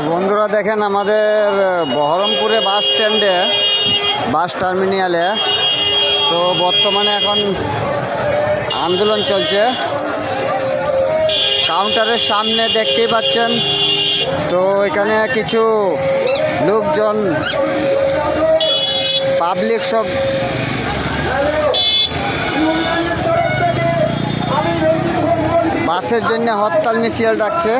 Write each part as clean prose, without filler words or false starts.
বন্ধুরা দেখেন আমাদের বহরমপুরে বাস স্ট্যান্ডে বাস টার্মিনালে তো বর্তমানে এখন আন্দোলন চলছে। কাউন্টারের সামনে দেখতেই পাচ্ছেন, তো এখানে কিছু লোকজন পাবলিক সব বাসের জন্য হরতাল মিছিল ডাকছে।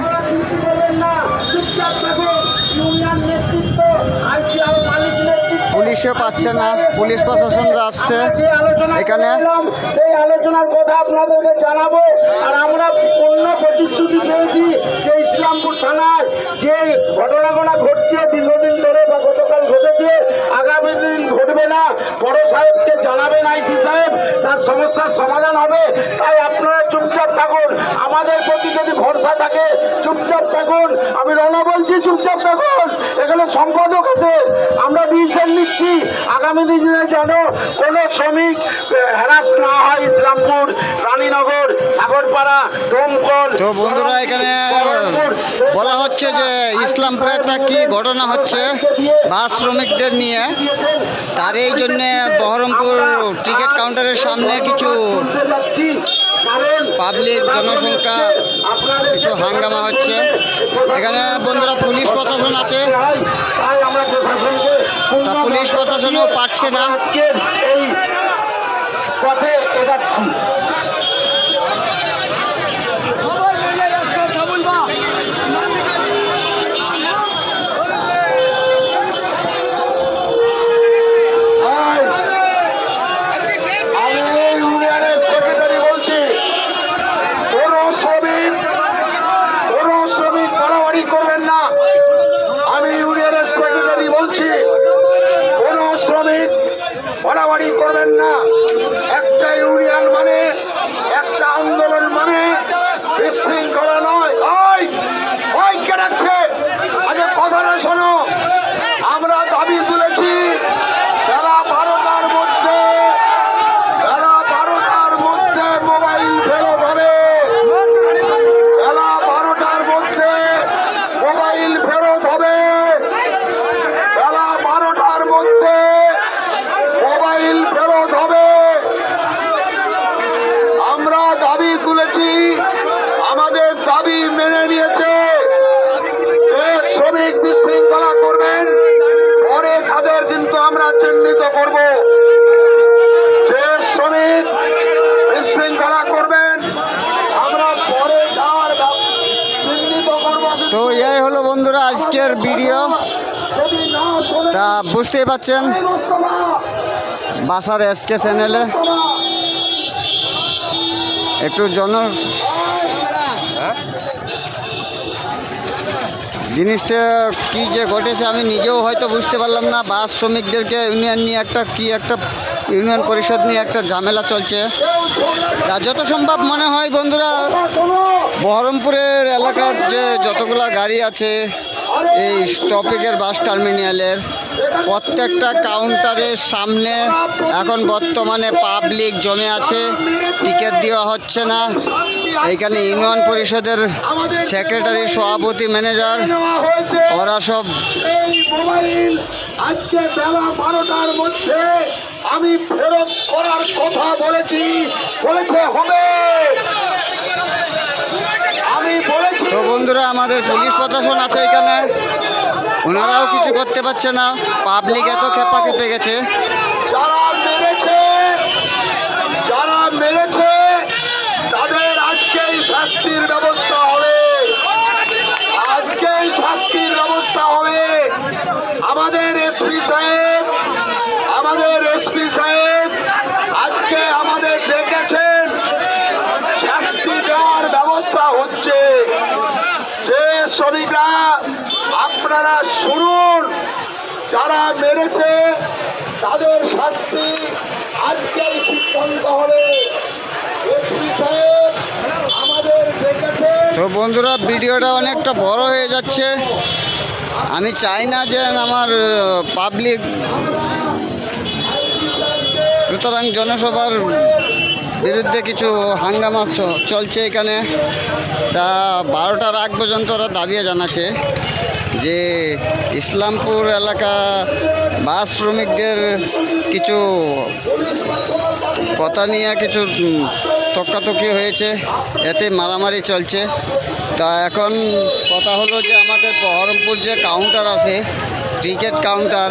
পুলিশও পাচ্ছে না, পুলিশ প্রশাসনরা আসছে এখানে। সেই আলোচনার কথা আপনাদেরকে জানাবো। আর আমরা অন্য প্রতিশ্রুতি পেয়েছি যে ইসলামপুর থানায় যে ঘটনাগুলো ঘটছে দীর্ঘদিন ধরে বা গতকাল ঘটেছে, আগামী দিন ঘটবে না। বড় সাহেবকে জানাবেন আইসি সাহেব, তার সমস্যার সমাধান হবে। তাই আপনারা চুপচাপ থাকুন, আমাদের প্রতি যদি ভরসা থাকে চুপচাপ থাকুন। আমি রওনা বলছি, চুপচাপ থাকুন। এখানে সম্পাদক আছে, আমরা ডিসিশন নিচ্ছি আগামী দিনে যেন কোনো শ্রমিক হ্যারাস না হয়। ইসলামপুর, রানীনগর, সাগরপাড়া, দমকল। তো বন্ধুরা এখানে বলা হচ্ছে যে ইসলামপুরে একটা কি ঘটনা হচ্ছে বাস শ্রমিকদের নিয়ে, তার এই জন্যে বহরমপুর টিকিট কাউন্টারের সামনে কিছু পাবলিক জনসংখ্যা একটু হাঙ্গামা হচ্ছে। এখানে বন্ধুরা পুলিশ প্রশাসন আছে, তা পুলিশ প্রশাসনও পারছে না। এই পথে এগাচ্ছি। বাড়াবাড়ি করবেন না। একটা ইউনিয়ন মানে, একটা আন্দোলন মানে বিশৃঙ্খলা নয়। ওই কে ডাকছে? আগে কথাটা শোনো। আমরা দাবি তুলেছি বেলা 12টার মধ্যে মোবাইল ফেরত হবে। বেলা 12টার মধ্যে মোবাইল ফেরত হবে। বেলা 12টার মধ্যে মোবাইল ফেরত হবে। আমরা দাবি তুলেছি, আমাদের দাবি মেনে নিয়েছে। যে শ্রমিক বিশৃঙ্খলা করবেন পরে তাদের কিন্তু আমরা চিহ্নিত করব। যে শ্রমিক বিশৃঙ্খলা করবেন আমরা পরে তার চিহ্নিত করব। তো এই হলো বন্ধুরা আজকের ভিডিও। তা বুঝতেই পাচ্ছেন বাসার এসকে চ্যানেলে একটু জিনিসটা কি যে ঘটেছে আমি নিজেও হয়তো বুঝতে পারলাম না। বাস শ্রমিকদেরকে ইউনিয়ন নিয়ে একটা ইউনিয়ন পরিষদ নিয়ে একটা ঝামেলা চলছে। তা যত সম্ভব মনে হয় বন্ধুরা বহরমপুরের এলাকার যে যতগুলা গাড়ি আছে এই স্টপেজের বাস টার্মিনালের প্রত্যেকটা কাউন্টারের সামনে এখন বর্তমানে পাবলিক জমে আছে, টিকিট দেওয়া হচ্ছে না। এইখানে ইউনিয়ন পরিষদের সেক্রেটারি, সভাপতি, ম্যানেজার ওরা সব আজকে বেলা 12টার মধ্যে আমি ফেরত করার কথা বলেছে হবে। আমি বলেছি। তো বন্ধুরা আমাদের পুলিশ প্রশাসন আছে এখানে, ওনারাও কিছু করতে পারছে না। পাবলিক এত খেপা খেপে গেছে। যারা মেরেছে তাদের আজকেই শাস্তির ব্যবস্থা হবে। আজকেই শাস্তির ব্যবস্থা হবে। আমাদের এসপি সাহেব আজকে আমাদের ডেকেছেন, শাস্তি দেওয়ার ব্যবস্থা হচ্ছে। যে শ্রমিকরা আপনারা শুনুন, যারা মেরেছে তাদের শাস্তি আজকেই সিদ্ধান্ত হবে। এসপি সাহেব আমাদের ডেকেছেন। তো বন্ধুরা ভিডিওটা অনেকটা বড় হয়ে যাচ্ছে। আমি চাই না যে আমার পাবলিক, সুতরাং জনসভার বিরুদ্ধে কিছু হাঙ্গামা চলছে এখানে। তা 12টার আগ পর্যন্ত ওরা দাবি জানাচ্ছে। যে ইসলামপুর এলাকা বাস শ্রমিকদের কিছু কথা নিয়ে কিছু তর্কাতর্কি হয়েছে, এতে মারামারি চলছে। তা এখন কথা হলো যে আমাদের বহরমপুর যে কাউন্টার আছে, টিকিট কাউন্টার,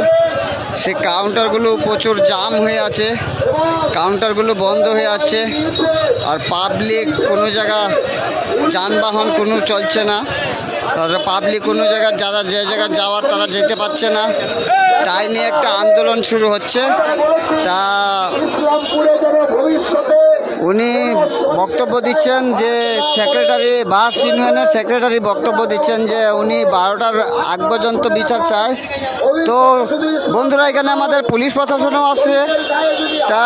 সে কাউন্টারগুলো প্রচুর জাম হয়ে আছে, কাউন্টারগুলো বন্ধ হয়ে আছে। আর পাবলিক কোনো জায়গা যানবাহন কোনো চলছে না, তারপরে পাবলিক কোনো জায়গায় যারা যে জায়গায় যাওয়ার তারা যেতে পারছে না। তাই নিয়ে একটা আন্দোলন শুরু হচ্ছে। তা উনি বক্তব্য দিচ্ছেন যে সেক্রেটারি, বাস ইউনিয়নের সেক্রেটারি বক্তব্য দিচ্ছেন যে উনি 12টার আগ পর্যন্ত বিচার চায়। তো বন্ধুরা, এখানে আমাদের পুলিশ প্রশাসনও আসছে। তা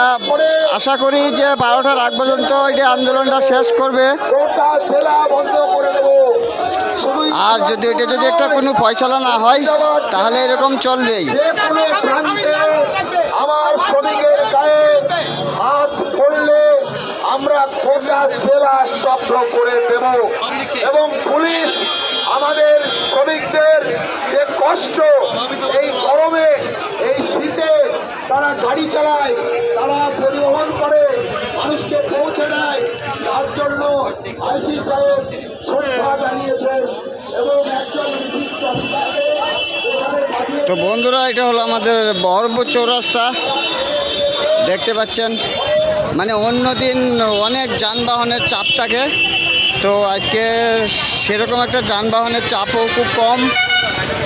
আশা করি যে 12টার আগ পর্যন্ত এই আন্দোলনটা শেষ করবে। আর যদি এটা যদি একটা কোনো ফয়সালা না হয় তাহলে এরকম চলবেই। আমার শ্রমিকের গায়ে হাত পড়লে আমরা গোটা জেলা স্তব্ধ করে দেব। এবং পুলিশ আমাদের শ্রমিকদের যে কষ্ট, এই গরমে এই শীতে তারা গাড়ি চালায়, তারা পরিবহন করে, মানুষকে পৌঁছে দেয়, তার জন্য আইসি সাহেব শ্রদ্ধা জানিয়েছেন এবং একজন বিশিষ্ট অফিসারকে এখানে পাঠিয়ে। তো বন্ধুরা, এটা হলো আমাদের বহরমপুর চৌরাস্তা, দেখতে পাচ্ছেন। মানে অন্য দিন অনেক যানবাহনের চাপ থাকে, তো আজকে সেরকম একটা যানবাহনের চাপও খুব কম,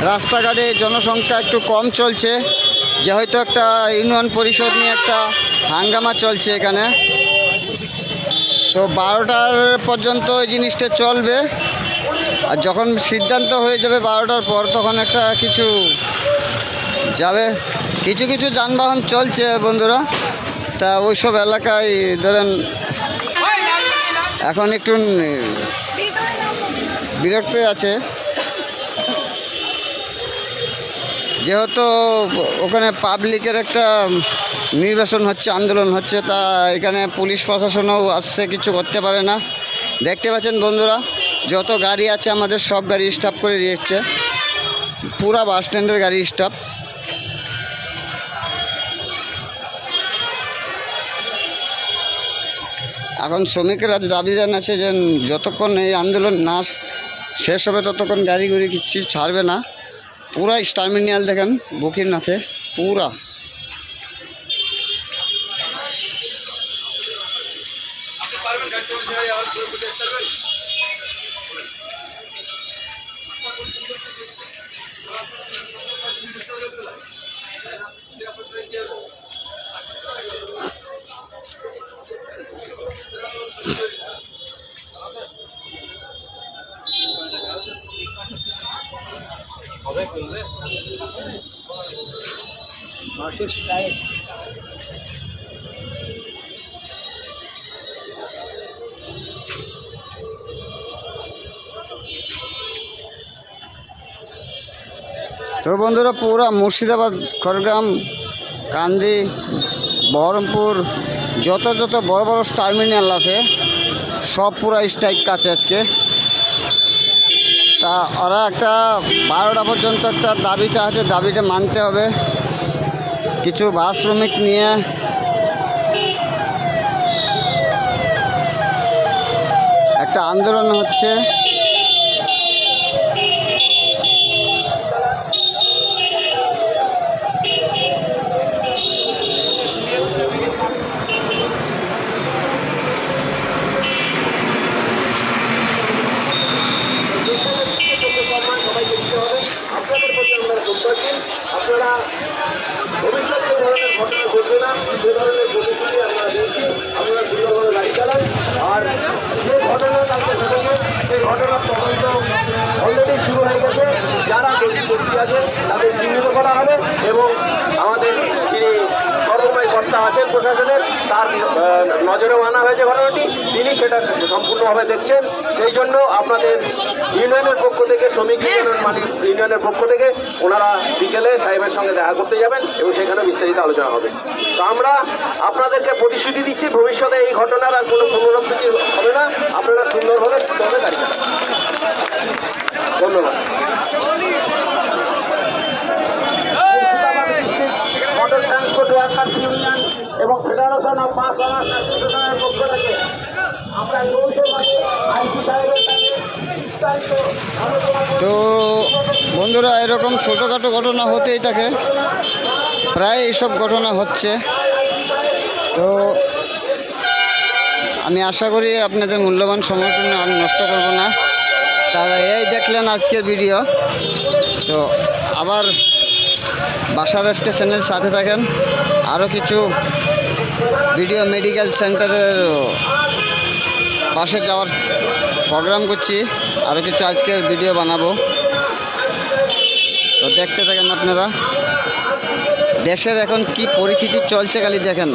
রাস্তাঘাটে জনসংখ্যা একটু কম চলছে, যে হয়তো একটা ইউনিয়ন পরিষদ নিয়ে একটা হাঙ্গামা চলছে এখানে। তো 12টার পর্যন্ত এই জিনিসটা চলবে, আর যখন সিদ্ধান্ত হয়ে যাবে 12টার পর তখন একটা কিছু যাবে। কিছু কিছু যানবাহন চলছে বন্ধুরা, তা ওইসব এলাকায় ধরেন এখন একটু বিরক্ত আছে, যেহেতু ওখানে পাবলিকের একটা নির্বাচন হচ্ছে, আন্দোলন হচ্ছে। তা এখানে পুলিশ প্রশাসনও আসছে, কিছু করতে পারে না। দেখতে পাচ্ছেন বন্ধুরা, যত গাড়ি আছে আমাদের সব গাড়ি স্টপ করে দিয়েছে, পুরা বাস স্ট্যান্ডের গাড়ি স্টপ। এখন শ্রমিকেরা দাবি জানাচ্ছে যে যতক্ষণ এই আন্দোলন না শেষ হবে ততক্ষণ গাড়ি গুড়ি কিছু ছাড়বে না। পুরা টার্মিনাল দেখেন বুকিং আছে পুরা। তো বন্ধুরা, পুরা মুর্শিদাবাদ, খড়গ্রাম, কান্দি, বহরমপুর যত যত বড় বড় টার্মিনাল আছে সব পুরা স্ট্রাইক কাছে আজকে। তা ওরা একটা 12টা পর্যন্ত একটা দাবি চাচ্ছে, দাবিটা মানতে হবে। কিছু বাস শ্রমিক নিয়ে একটা আন্দোলন হচ্ছে। আপনারা ভবিষ্যৎ যে ধরনের ঘটনা ঘটবে না সে ধরনের প্রতিশ্রুতি আমরা দিচ্ছি। আপনারা সুন্দরভাবে গাড়ি চালান। আর যে ঘটনা কালকে ঘটেছে সেই ঘটনার তদন্ত অলরেডি শুরু হয়ে গেছে। যারা দোষী ব্যক্তি আছে তাদের চিহ্নিত করা হবে এবং আমাদের যিনি সর্বময় কর্তা আছেন প্রশাসনের, তার নজরেও আনা হয়েছে ঘটনাটি। তিনি সেটা সম্পূর্ণভাবে দেখছেন। সেই জন্য আপনাদের ইউনিয়নের পক্ষ থেকে, শ্রমিক ইউনিয়নের মালিক ইউনিয়নের পক্ষ থেকে ওনারা বিকেলে সাহেবের সঙ্গে দেখা করতে যাবেন এবং সেখানে বিস্তারিত আলোচনা হবে। তো আমরা আপনাদেরকে প্রতিশ্রুতি দিচ্ছি ভবিষ্যতে এই ঘটনার আর কোনো পুনরাবৃত্তি হবে না। আপনারা সুন্দরভাবে দাঁড়িয়ে। ধন্যবাদ। এবং ফেডারেশন অফ মাস অনার্স অ্যাসোসিয়েশনের পক্ষ থেকে আমরা যৌথভাবে আইসি সাহেবের কাছে বিস্তারিত আলোচনা করব। তো বন্ধুরা, এরকম ছোটোখাটো ঘটনা হতেই থাকে, প্রায় এইসব ঘটনা হচ্ছে। তো আমি আশা করি আপনাদের মূল্যবান সময়টা আমি নষ্ট করব না। তারা এই দেখলেন আজকের ভিডিও। তো আবার বাসার আজকে চ্যানেল সাথে থাকেন, আরও কিছু ভিডিও মেডিকেল সেন্টারের পাশে যাওয়ার প্রোগ্রাম করছি, আরও কিছু আজকের ভিডিও বানাবো। তো দেখতে থাকেন আপনারা। দেশের এখন কি পরিস্থিতি চলছে খালি দেখেন।